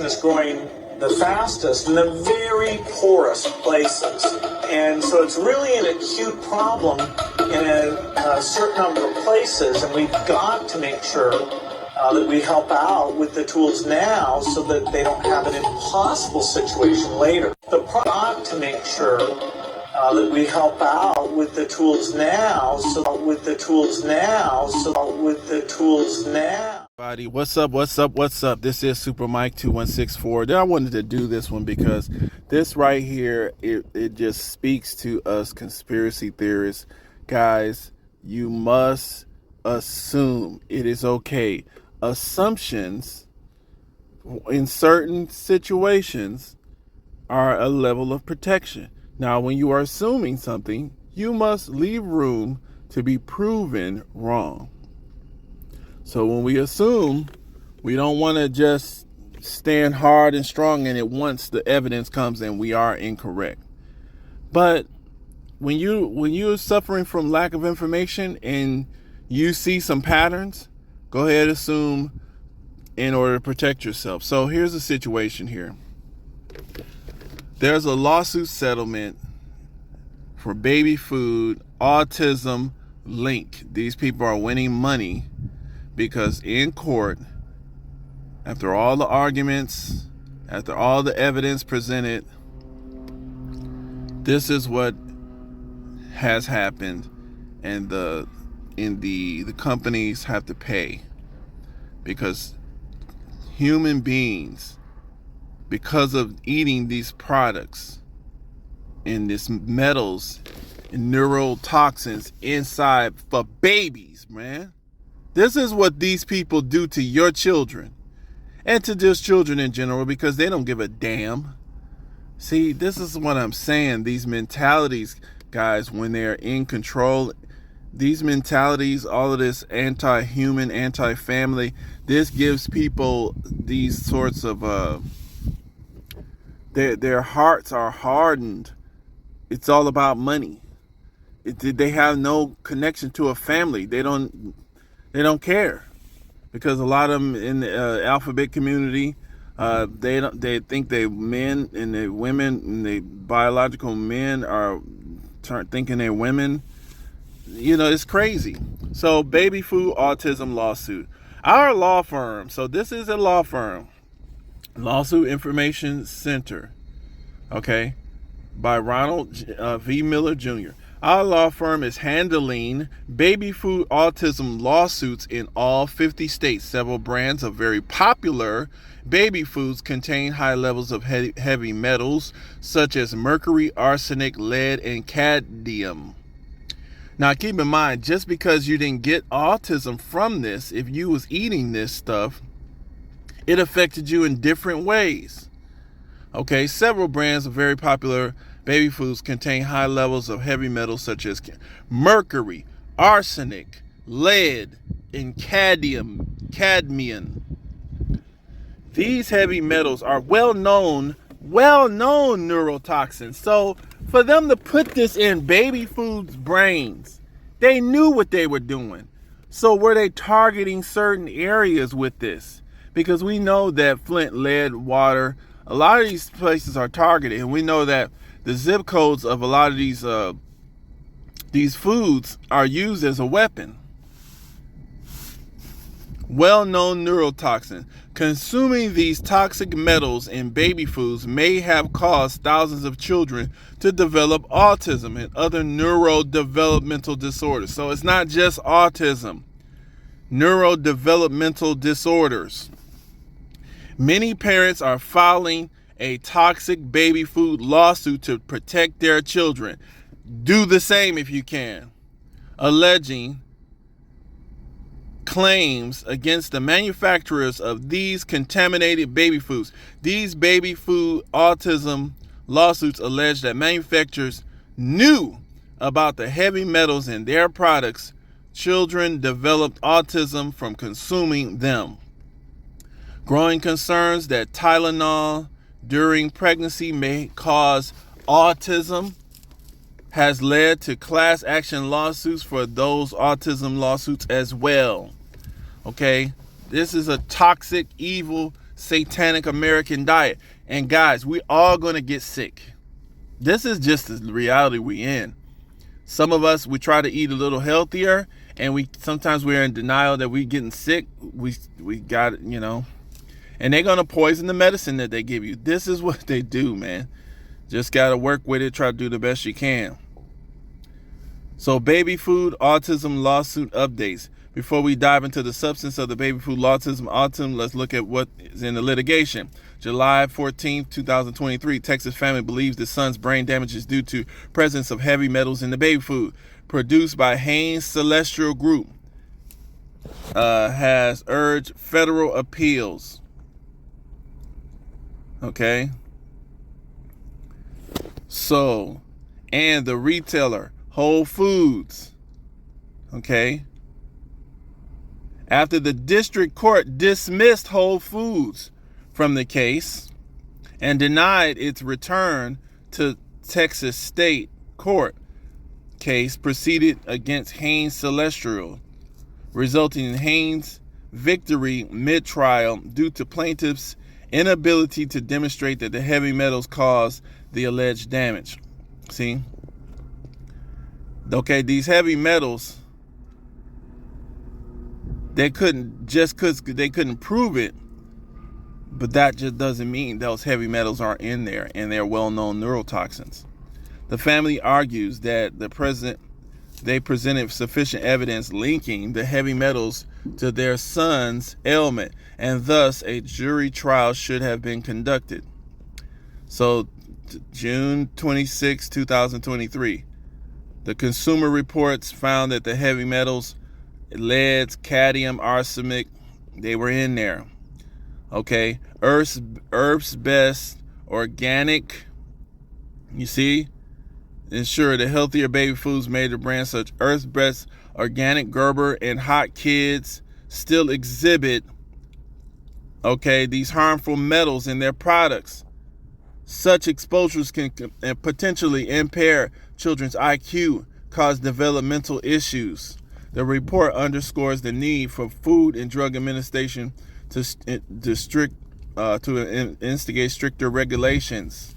Is growing the fastest in the very poorest places, and so it's really an acute problem in a certain number of places, and we've got to make sure that we help out with the tools now so that they don't have an impossible situation later. Got to make sure that we help out with the tools now, with the tools now. What's up? This is Super Mike 2164. Then I wanted to do this one because this right here, it just speaks to us conspiracy theorists. Guys, you must assume it is okay. Assumptions in certain situations are a level of protection. Now, when you are assuming something, you must leave room to be proven wrong. So when we assume, we don't want to just stand hard and strong in it once the evidence comes and we are incorrect. But when you're suffering from lack of information and you see some patterns, go ahead and assume in order to protect yourself. So here's the situation here. There's a lawsuit settlement for baby food, Autism Link. These people are winning money because in court, after all the arguments, after all the evidence presented, this is what has happened, and the companies have to pay because human beings, because of eating these products and these metals and neurotoxins inside for babies, man. This is what these people do to your children and to just children in general because they don't give a damn. See, this is what I'm saying. These mentalities, guys, when they're in control, these mentalities, all of this anti-human, anti-family, this gives people these sorts of, their hearts are hardened. It's all about money. They have no connection to a family. They don't care, because a lot of them in the alphabet community, they think they men and the women and the biological men are thinking they're women. You know, it's crazy. So baby food autism lawsuit. Our law firm. So this is a law firm, Lawsuit Information Center. Okay, by Ronald V. Miller Jr. Our law firm is handling baby food autism lawsuits in all 50 states. Several brands of very popular baby foods contain high levels of heavy metals such as mercury, arsenic, lead, and cadmium. Now, keep in mind, just because you didn't get autism from this, if you was eating this stuff, it affected you in different ways. Okay, several brands of very popular baby foods contain high levels of heavy metals such as mercury, arsenic, lead, and cadmium. These heavy metals are well-known neurotoxins. So for them to put this in baby food's brains, they knew what they were doing. So were they targeting certain areas with this? Because we know that Flint, lead, water, a lot of these places are targeted, and we know that the zip codes of a lot of these foods are used as a weapon. Well-known neurotoxin. Consuming these toxic metals in baby foods may have caused thousands of children to develop autism and other neurodevelopmental disorders. So it's not just autism. Neurodevelopmental disorders. Many parents are filing a toxic baby food lawsuit to protect their children. Do the same if you can. Alleging claims against the manufacturers of these contaminated baby foods. These baby food autism lawsuits allege that manufacturers knew about the heavy metals in their products children developed autism from consuming them. Growing concerns that Tylenol during pregnancy may cause autism has led to class action lawsuits for those autism lawsuits as well. Okay, this is a toxic, evil, satanic American diet. And guys, we all going to get sick. This is just the reality we in. Some of us, we try to eat a little healthier, and sometimes we're in denial that we're getting sick. We got it, and they're going to poison the medicine that they give you. This is what they do, man. Just got to work with it, try to do the best you can. So baby food autism lawsuit updates. Before we dive into the substance of the baby food autism, let's look at what is in the litigation. July 14, 2023, Texas family believes the son's brain damage is due to presence of heavy metals in the baby food. Produced by Haynes Celestial Group, has urged federal appeals. Okay. So, and the retailer, Whole Foods, okay, after the district court dismissed Whole Foods from the case and denied its return to Texas state court, case proceeded against Haynes Celestial, resulting in Haynes' victory mid-trial due to plaintiffs' inability to demonstrate that the heavy metals caused the alleged damage. See? Okay, these heavy metals, they couldn't prove it, but that just doesn't mean those heavy metals aren't in there, and they're well-known neurotoxins. The family argues that they presented sufficient evidence linking the heavy metals to their son's ailment, and thus a jury trial should have been conducted. So, June 26, 2023, the Consumer Reports found that the heavy metals, lead, cadmium, arsenic, they were in there. Okay, Earth's Best Organic, you see, ensure the healthier baby foods made of brands such Earth's Best Organic, Gerber, and Hot Kids still exhibit, okay, these harmful metals in their products. Such exposures can potentially impair children's IQ, cause developmental issues. The report underscores the need for Food and Drug Administration to instigate stricter regulations.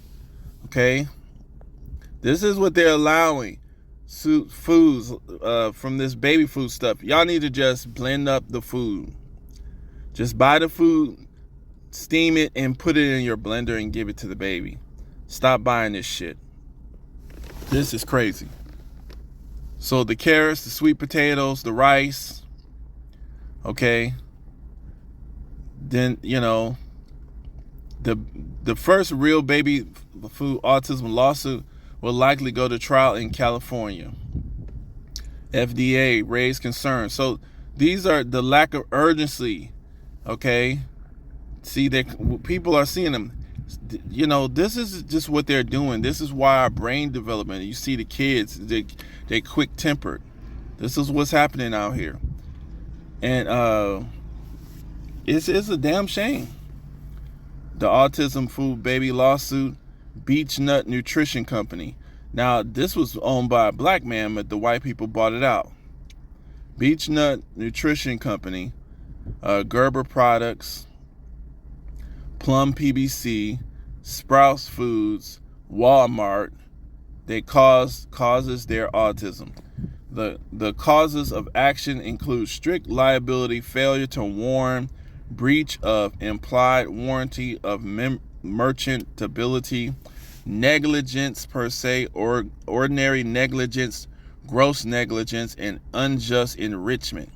Okay, this is what they're allowing foods from this baby food stuff. Y'all need to just blend up the food. Just buy the food, steam it, and put it in your blender and give it to the baby. Stop buying this shit. This is crazy. So the carrots, the sweet potatoes, the rice, okay. Then, the first real baby food autism lawsuit will likely go to trial in California. FDA raised concerns. So these are the lack of urgency, okay? See, people are seeing them. This is just what they're doing. This is why our brain development, you see the kids, they quick-tempered. This is what's happening out here. And it's a damn shame. The autism food baby lawsuit, Beech Nut Nutrition Company. Now, this was owned by a black man, but the white people bought it out. Beech Nut Nutrition Company, Gerber Products, Plum PBC, Sprouts Foods, Walmart, they causes their autism. The causes of action include strict liability, failure to warn, breach of implied warranty of merchantability, negligence per se, or ordinary negligence, gross negligence, and unjust enrichment.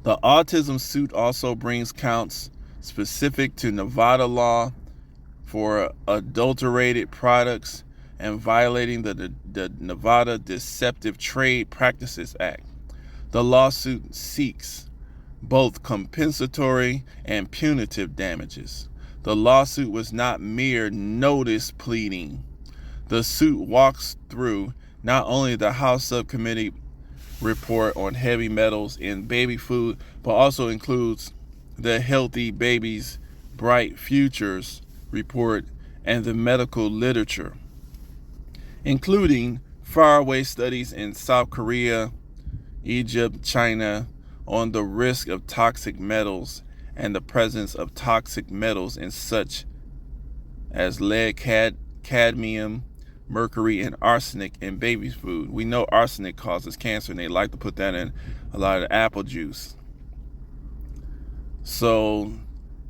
The autism suit also brings counts specific to Nevada law for adulterated products and violating the Nevada Deceptive Trade Practices Act. The lawsuit seeks both compensatory and punitive damages. The lawsuit was not mere notice pleading. The suit walks through not only the House subcommittee report on heavy metals in baby food, but also includes the Healthy Babies Bright Futures report and the medical literature, including faraway studies in South Korea, Egypt, China, on the risk of toxic metals and the presence of toxic metals in such as lead, cadmium, mercury, and arsenic in baby's food. We know arsenic causes cancer, and they like to put that in a lot of apple juice. So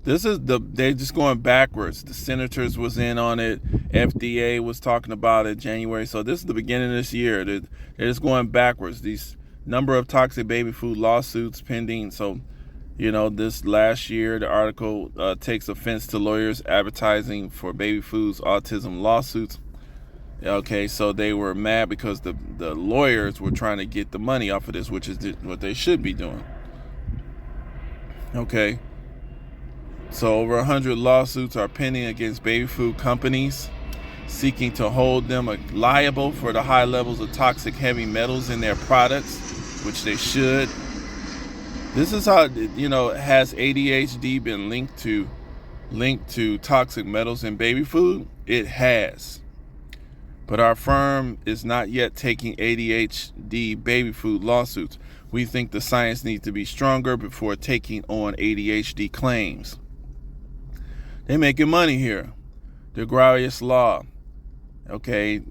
they're just going backwards. The senators was in on it. FDA was talking about it January. So this is the beginning of this year. They're just going backwards. These number of toxic baby food lawsuits pending. So, this last year, the article takes offense to lawyers advertising for baby foods autism lawsuits. Okay, so they were mad because the lawyers were trying to get the money off of this, which is what they should be doing. Okay. So over 100 lawsuits are pending against baby food companies, seeking to hold them liable for the high levels of toxic heavy metals in their products, which they should. This is how, has ADHD been linked to toxic metals in baby food? It has. But our firm is not yet taking ADHD baby food lawsuits. We think the science needs to be stronger before taking on ADHD claims. They're making money here. The Gregarious Law. Okay.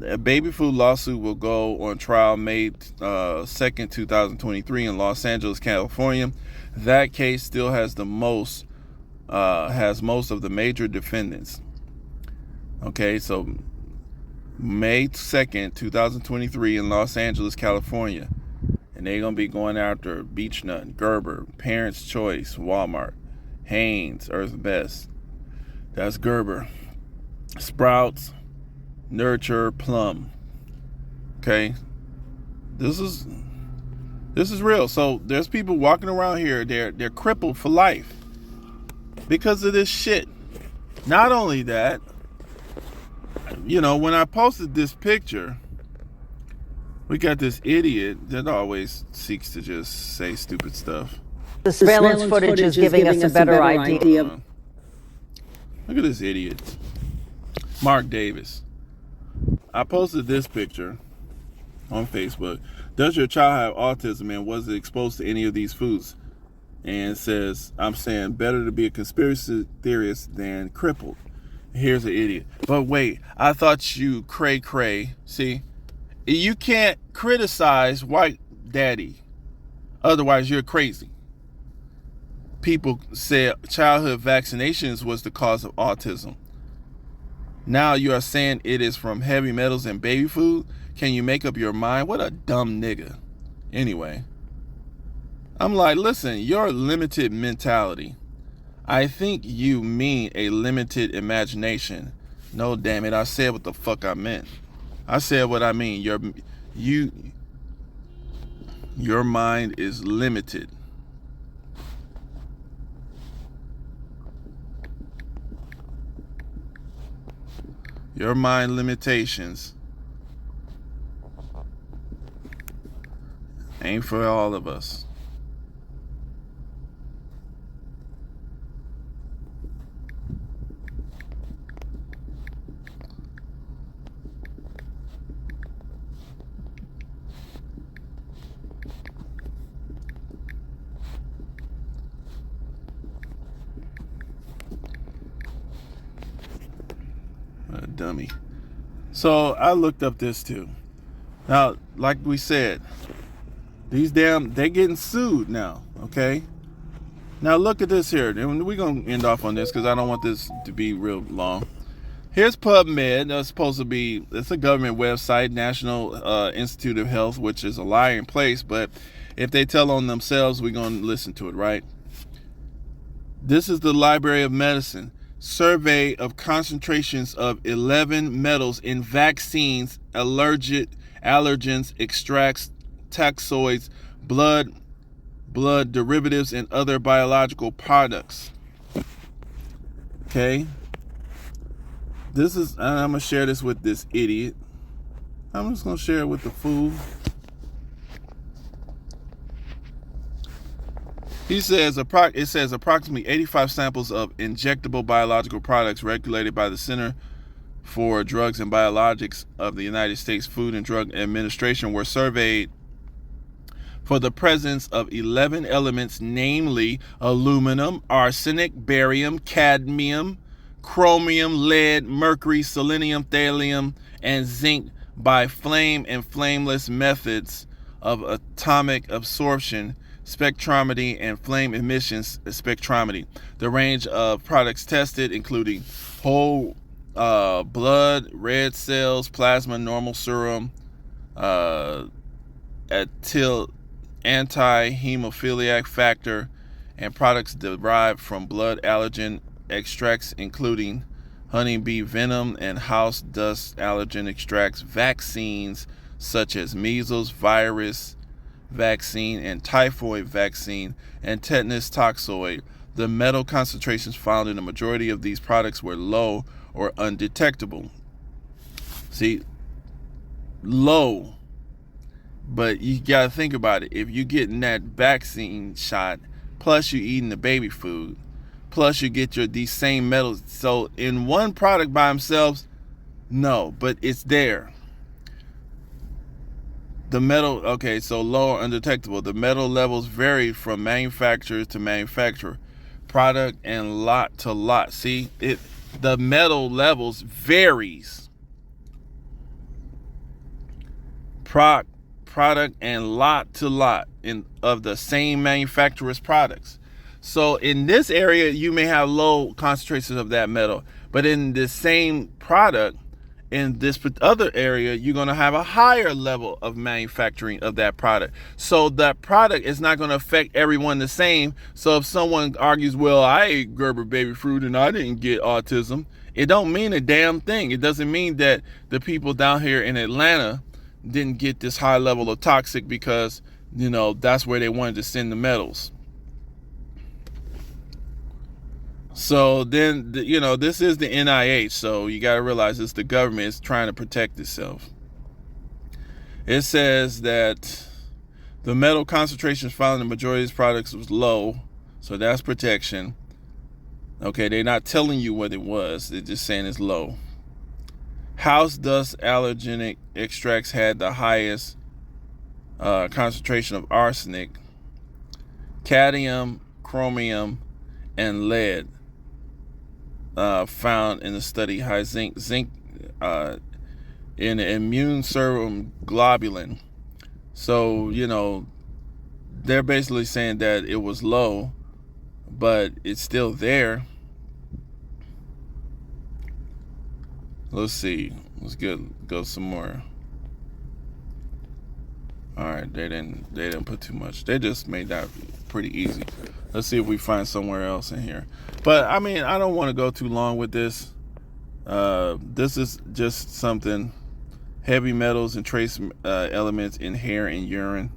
A baby food lawsuit will go on trial May 2nd, 2023 in Los Angeles, California. That case still has most of the major defendants. Okay, so May 2nd, 2023 in Los Angeles, California. And they're going to be going after Beechnut, Gerber, Parents' Choice, Walmart, Hanes, Earth's Best. That's Gerber. Sprouts, Nurture, Plum. Okay? This is real. So there's people walking around here, they're crippled for life because of this shit. Not only that, when I posted this picture, we got this idiot that always seeks to just say stupid stuff. The surveillance footage is giving us a better idea. Look at this idiot. Mark Davis. I posted this picture on Facebook. Does your child have autism and was it exposed to any of these foods? And it says, I'm saying better to be a conspiracy theorist than crippled. Here's an idiot. But wait, I thought you cray. See, you can't criticize white daddy. Otherwise, you're crazy. People said childhood vaccinations was the cause of autism. Now you are saying it is from heavy metals and baby food? Can you make up your mind? What a dumb nigga. Anyway, I'm like, listen, your limited mentality. I think you mean a limited imagination. No, damn it, I said what the fuck I meant. I said what I mean. Your mind is limited. Your mind limitations ain't for all of us. A dummy. So I looked up this too. Now, like we said, they're getting sued now, okay? Now look at this here. And we're going to end off on this because I don't want this to be real long. Here's PubMed. That's supposed to be, it's a government website, National Institute of Health, which is a lie in place, but if they tell on themselves, we're going to listen to it, right? This is the Library of Medicine. Survey of concentrations of 11 metals in vaccines, allergens, extracts, toxoids, blood derivatives, and other biological products. Okay. I'm going to share this with this idiot. I'm just going to share it with the fool. He says it says approximately 85 samples of injectable biological products regulated by the Center for Drugs and Biologics of the United States Food and Drug Administration were surveyed for the presence of 11 elements, namely aluminum, arsenic, barium, cadmium, chromium, lead, mercury, selenium, thallium, and zinc by flame and flameless methods of atomic absorption spectrometry and flame emissions spectrometry. The range of products tested, including whole blood, red cells, plasma, normal serum, anti-hemophiliac factor, and products derived from blood allergen extracts, including honeybee venom and house dust allergen extracts, vaccines such as measles virus vaccine and typhoid vaccine, and tetanus toxoid. The metal concentrations found in the majority of these products were low or undetectable. See, low. But you got to think about it. If you're getting that vaccine shot, plus you're eating the baby food, plus you get these same metals. So in one product by themselves, no, but it's there. The metal, okay, so low or undetectable. The metal levels vary from manufacturer to manufacturer, product and lot to lot. See, the metal levels varies. Product and lot to lot of the same manufacturer's products. So in this area, you may have low concentrations of that metal, but in the same product, in this other area, you're going to have a higher level of manufacturing of that product. So that product is not going to affect everyone the same. So if someone argues, well, I ate Gerber baby fruit and I didn't get autism, it don't mean a damn thing. It doesn't mean that the people down here in Atlanta didn't get this high level of toxic because, that's where they wanted to send the metals. So then, this is the NIH, so you got to realize it's the government is trying to protect itself. It says that the metal concentrations found in the majority of these products was low, so that's protection. Okay, they're not telling you what it was, they're just saying it's low. House dust allergenic extracts had the highest concentration of arsenic, cadmium, chromium, and lead. Found in the study high zinc in the immune serum globulin. So, they're basically saying that it was low, but it's still there. Let's see. Let's go some more. All right, they didn't put too much. They just made that pretty easy. Let's see if we find somewhere else in here. But I don't want to go too long with this. This is just something. Heavy metals and trace elements in hair and urine.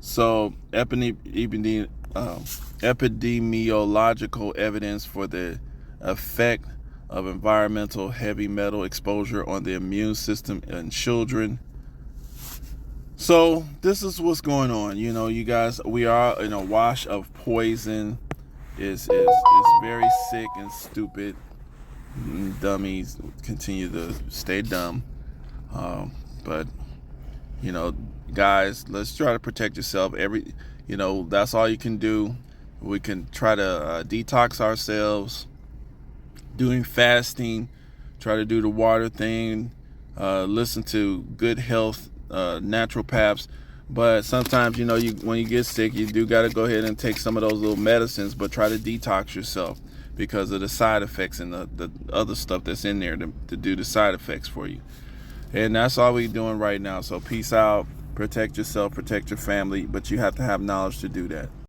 So epidemiological evidence for the effect of environmental heavy metal exposure on the immune system in children. So this is what's going on. You guys, we are in a wash of poison. It's very sick and stupid. Dummies continue to stay dumb. But guys, let's try to protect yourself. That's all you can do. We can try to detox ourselves, doing fasting, try to do the water thing, listen to good health naturopaths. But sometimes, when you get sick, you do got to go ahead and take some of those little medicines, but try to detox yourself because of the side effects and the other stuff that's in there to do the side effects for you. And that's all we're doing right now. So peace out. Protect yourself, protect your family, but you have to have knowledge to do that.